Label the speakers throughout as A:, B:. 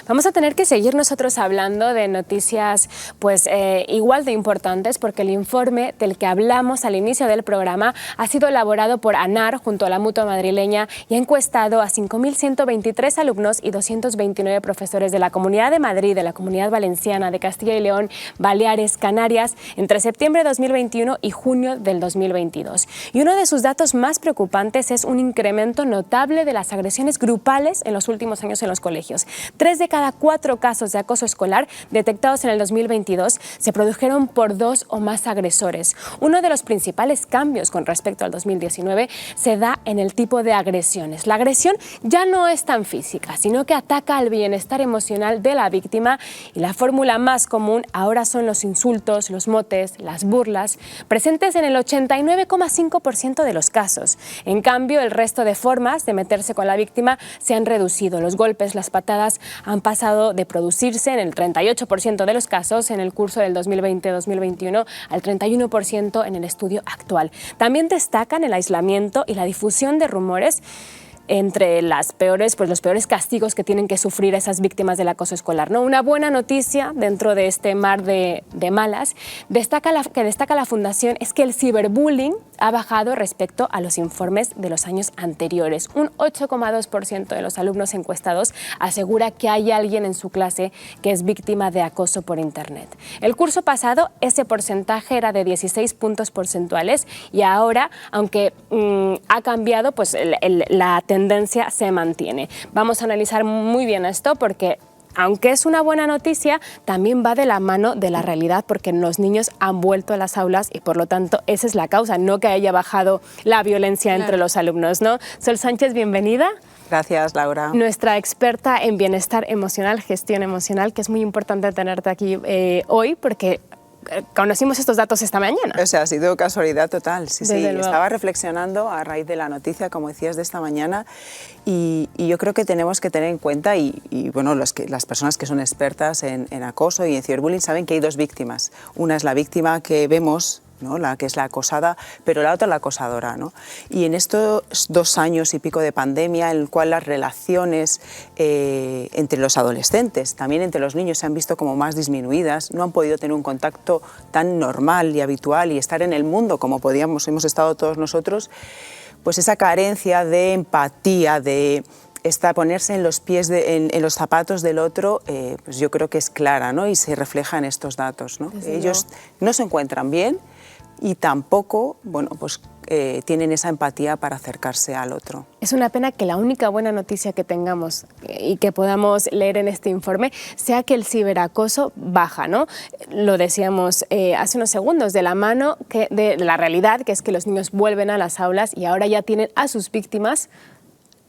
A: Vamos a tener que seguir nosotros hablando de noticias pues igual de importantes, porque el informe del que hablamos al inicio del programa ha sido elaborado por ANAR junto a la Mutua Madrileña y ha encuestado a 5.123 alumnos y 229 profesores de la Comunidad de Madrid, de la Comunidad Valenciana, de Castilla y León, Baleares, Canarias, entre septiembre de 2021 y junio del 2022. Y uno de sus datos más preocupantes es un incremento notable de las agresiones grupales en los últimos años en los colegios. 3 de cada 4 casos de acoso escolar detectados en el 2022 se produjeron por 2 o más agresores. Uno de los principales cambios con respecto al 2019 se da en el tipo de agresiones. La agresión ya no es tan física, sino que ataca al bienestar emocional de la víctima, y la fórmula más común ahora son los insultos, los motes, las burlas, presentes en el 89,5% de los casos. En cambio, el resto de formas de meterse con la víctima se han reducido. Los golpes, las patadas han pasado de producirse en el 38% de los casos en el curso del 2020-2021 al 31% en el estudio actual. También destacan el aislamiento y la difusión de rumores entre los peores castigos que tienen que sufrir esas víctimas del acoso escolar, ¿no? Una buena noticia dentro de este mar de malas que destaca la Fundación es que el ciberbullying ha bajado respecto a los informes de los años anteriores. Un 8,2% de los alumnos encuestados asegura que hay alguien en su clase que es víctima de acoso por Internet. El curso pasado ese porcentaje era de 16 puntos porcentuales y ahora, aunque ha cambiado, pues la tendencia se mantiene. Vamos a analizar muy bien esto porque, aunque es una buena noticia, también va de la mano de la realidad, porque los niños han vuelto a las aulas y por lo tanto esa es la causa, no que haya bajado la violencia entre los alumnos, ¿no? Sol Sánchez, bienvenida.
B: Gracias, Laura.
A: Nuestra experta en bienestar emocional, gestión emocional, que es muy importante tenerte aquí hoy porque conocimos estos datos esta mañana.
B: O sea, ha sido casualidad total. Sí, sí.
A: Luego.
B: Estaba reflexionando a raíz de la noticia, como decías, de esta mañana, y yo creo que tenemos que tener en cuenta, bueno, las personas que son expertas en acoso y en ciberbullying saben que hay dos víctimas. Una es la víctima que vemos, ¿no?, la que es la acosada, pero la otra la acosadora, ¿no? Y en estos 2 años y pico de pandemia, en el cual las relaciones entre los adolescentes, también entre los niños, se han visto como más disminuidas, no han podido tener un contacto tan normal y habitual y estar en el mundo como hemos estado todos nosotros, pues esa carencia de empatía, de ponerse en los pies, en los zapatos del otro, pues yo creo que es clara, ¿no? Y se refleja en estos datos, ¿no? Ellos no se encuentran bien y tampoco, bueno, pues tienen esa empatía para acercarse al otro.
A: Es una pena que la única buena noticia que tengamos y que podamos leer en este informe sea que el ciberacoso baja, ¿no? Lo decíamos hace unos segundos, de la mano de la realidad, que es que los niños vuelven a las aulas y ahora ya tienen a sus víctimas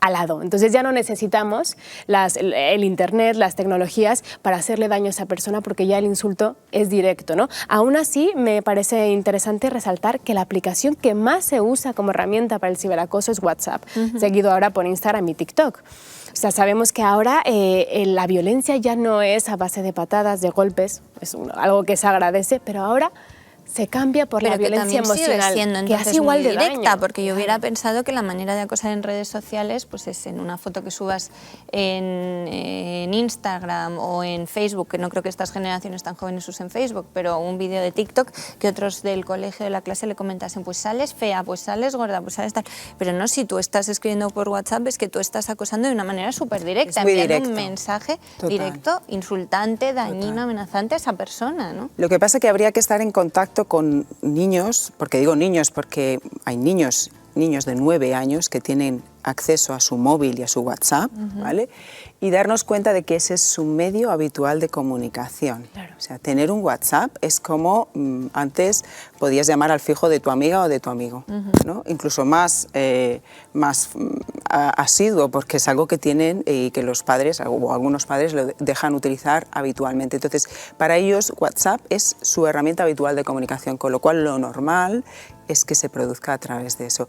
A: al lado. Entonces ya no necesitamos el Internet, las tecnologías para hacerle daño a esa persona, porque ya el insulto es directo, ¿no? Aún así, me parece interesante resaltar que la aplicación que más se usa como herramienta para el ciberacoso es WhatsApp, seguido ahora por Instagram y TikTok. O sea, sabemos que ahora la violencia ya no es a base de patadas, de golpes, es algo que se agradece, pero ahora se cambia por la violencia emocional,
C: siendo,
A: que hace igual de
C: directa,
A: daño.
C: porque yo hubiera pensado que la manera de acosar en redes sociales pues es en una foto que subas en Instagram o en Facebook, que no creo que estas generaciones tan jóvenes usen Facebook, pero un vídeo de TikTok, que otros del colegio, de la clase, le comentasen, pues sales fea, pues sales gorda, pues sales tal. Pero no, si tú estás escribiendo por WhatsApp, es que tú estás acosando de una manera súper directa, enviando un mensaje directo, insultante, dañino, amenazante a esa persona, ¿no?
B: Lo que pasa es que habría que estar en contacto con niños, porque digo niños porque hay niños de 9 años que tienen acceso a su móvil y a su WhatsApp, ¿vale? Y darnos cuenta de que ese es su medio habitual de comunicación. Claro. O sea, tener un WhatsApp es como antes podías llamar al fijo de tu amiga o de tu amigo, ¿no? Incluso más asiduo, porque es algo que tienen y que los padres o algunos padres lo dejan utilizar habitualmente. Entonces, para ellos WhatsApp es su herramienta habitual de comunicación, con lo cual lo normal es que se produzca a través de eso.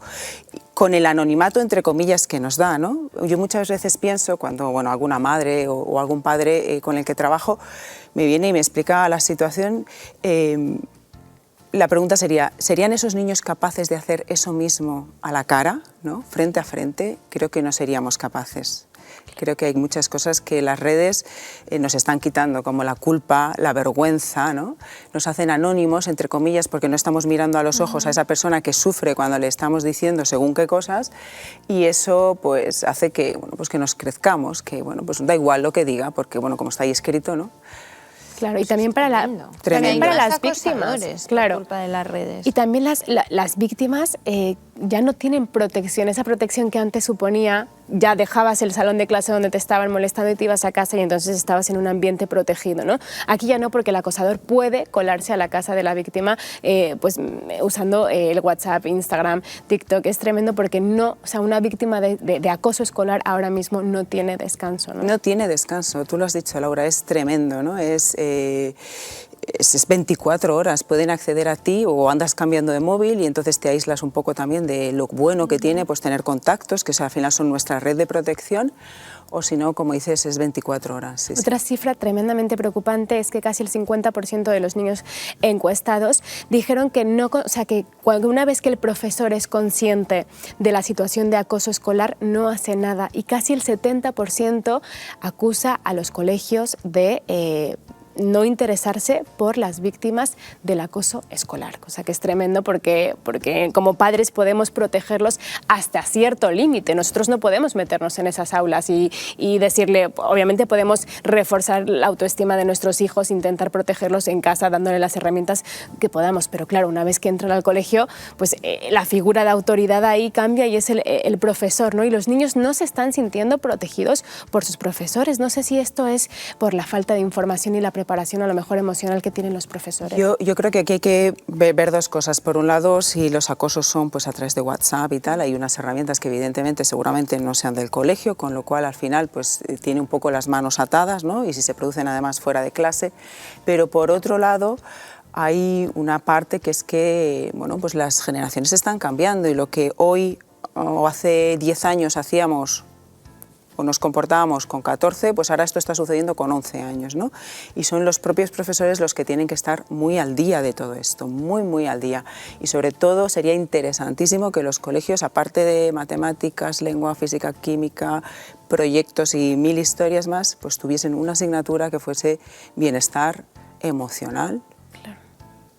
B: Con el anonimato, entre comillas, que nos da, ¿no? Yo muchas veces pienso, cuando bueno, alguna madre o algún padre con el que trabajo me viene y me explica la situación, la pregunta sería, ¿serían esos niños capaces de hacer eso mismo a la cara, ¿no?, frente a frente? Creo que no seríamos capaces. Creo que hay muchas cosas que las redes nos están quitando, como la culpa, la vergüenza, ¿no? Nos hacen anónimos, entre comillas, porque no estamos mirando a los ojos a esa persona que sufre cuando le estamos diciendo según qué cosas, y eso pues hace que, bueno, pues que nos crezcamos, que bueno, pues da igual lo que diga, porque bueno, como está ahí escrito, ¿no?
A: Claro, y también para, también para las víctimas, claro.
C: Por culpa de las redes.
A: Y también las víctimas ya no tienen protección, esa protección que antes suponía, ya dejabas el salón de clase donde te estaban molestando y te ibas a casa y entonces estabas en un ambiente protegido, ¿no? Aquí ya no, porque el acosador puede colarse a la casa de la víctima pues usando el WhatsApp, Instagram, TikTok. Es tremendo porque no, o sea, una víctima de acoso escolar ahora mismo no tiene descanso, ¿no?
B: No tiene descanso, tú lo has dicho, Laura, es tremendo, ¿no? Es 24 horas, pueden acceder a ti o andas cambiando de móvil y entonces te aíslas un poco también de lo bueno que tiene pues tener contactos, que al final son nuestra red de protección, o si no, como dices, es 24 horas. Sí,
A: Otra cifra tremendamente preocupante es que casi el 50% de los niños encuestados dijeron que no, o sea, que una vez que el profesor es consciente de la situación de acoso escolar no hace nada, y casi el 70% acusa a los colegios de no interesarse por las víctimas del acoso escolar, cosa que es tremendo porque como padres podemos protegerlos hasta cierto límite. Nosotros no podemos meternos en esas aulas y decirle, obviamente podemos reforzar la autoestima de nuestros hijos, intentar protegerlos en casa dándole las herramientas que podamos, pero claro, una vez que entran al colegio, pues la figura de autoridad ahí cambia y es el profesor, ¿no? Y los niños no se están sintiendo protegidos por sus profesores. No sé si esto es por la falta de información y la preparación a lo mejor emocional que tienen los profesores.
B: Yo creo que aquí hay que ver dos cosas. Por un lado, si los acosos son pues a través de WhatsApp y tal, hay unas herramientas que evidentemente seguramente no sean del colegio, con lo cual al final pues tiene un poco las manos atadas, ¿no? Y si se producen además fuera de clase. Pero por otro lado, hay una parte que es que bueno, pues las generaciones están cambiando y lo que hoy o hace 10 años hacíamos o nos comportábamos con 14, pues ahora esto está sucediendo con 11 años, ¿no? Y son los propios profesores los que tienen que estar muy al día de todo esto, muy al día. Y sobre todo sería interesantísimo que los colegios, aparte de matemáticas, lengua, física, química, proyectos y 1000 historias más, pues tuviesen una asignatura que fuese bienestar emocional.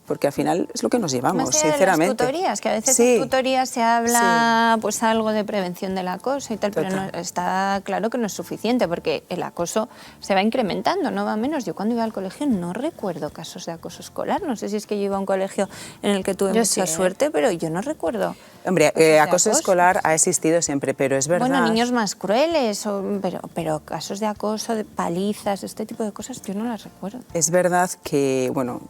B: Porque al final es lo que nos llevamos, sinceramente.
C: Las tutorías, que a veces en tutorías se habla pues algo de prevención del acoso y tal, pero no, está claro que no es suficiente porque el acoso se va incrementando, no va menos. Yo cuando iba al colegio no recuerdo casos de acoso escolar, no sé si es que yo iba a un colegio en el que tuve mucha suerte, pero yo no recuerdo.
B: Hombre, acoso escolar ha existido siempre, pero es verdad.
C: Bueno, niños más crueles, pero casos de acoso, de palizas, este tipo de cosas yo no las recuerdo.
B: Es verdad que, bueno,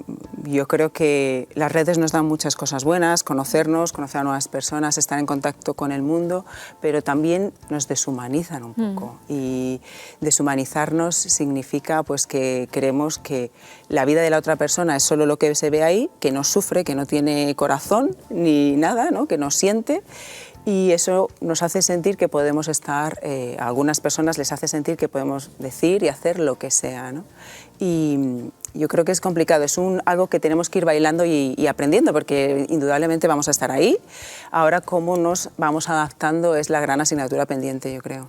B: yo creo que las redes nos dan muchas cosas buenas, conocernos, conocer a nuevas personas, estar en contacto con el mundo, pero también nos deshumanizan un poco. Y deshumanizarnos significa pues, que creemos que la vida de la otra persona es solo lo que se ve ahí, que no sufre, que no tiene corazón ni nada, ¿no? Que no siente. Y eso nos hace sentir que podemos estar, a algunas personas les hace sentir que podemos decir y hacer lo que sea, ¿no? Y yo creo que es complicado, es algo que tenemos que ir bailando y aprendiendo, porque indudablemente vamos a estar ahí. Ahora, cómo nos vamos adaptando es la gran asignatura pendiente, yo creo.